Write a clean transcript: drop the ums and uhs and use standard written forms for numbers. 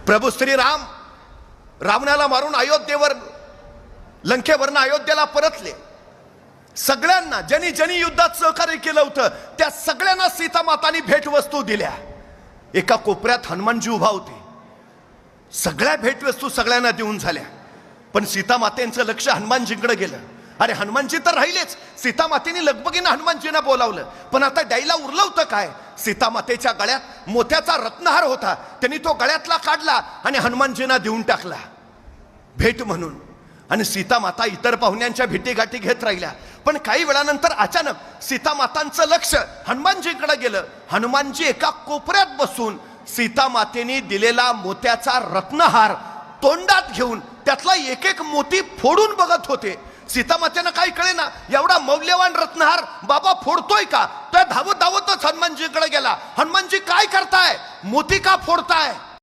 प्रभू श्रीराम रावणाला मारून अयोध्येवर लंकेवरनं अयोध्येला परतले. सगळ्यांना ज्यांनी ज्यांनी युद्धात सहकार्य केलं होतं त्या सगळ्यांना सीता मातानी भेटवस्तू दिल्या. एका कोपऱ्यात हनुमानजी उभा होते. सगळ्या भेटवस्तू सगळ्यांना देऊन झाल्या, पण सीता मातेंचं लक्ष हनुमानजींकडे गेलं. अरे हनुमानजी तर राहिलेच, सीता मातेने लगबगीनं हनुमानजींना बोलावलं, पण आता द्यायला उरलं होतं काय? सीता मातेच्या गळ्यात मोत्याचा रत्नहार होता, त्यांनी तो गळ्यातला काढला आणि हनुमानजींना देऊन टाकला भेट म्हणून. आणि सीता माता इतर पाहुण्यांच्या भेटीगाठी घेत राहिल्या. पण काही वेळानंतर अचानक सीता मातांचं लक्ष हनुमानजींकडे गेलं. हनुमानजी एका कोपऱ्यात बसून सीता मातेने दिलेला मोत्याचा रत्नहार तोंडात घेऊन त्यातला एक एक मोती फोडून बघत होते. सीता मातेनं काही कळे ना, एवढा मौल्यवान रत्नहार बाबा फोडतोय का? तो धावत धावतच हनुमानजीकडे गेला. हनुमानजी काय करताय? मोती का फोडताय?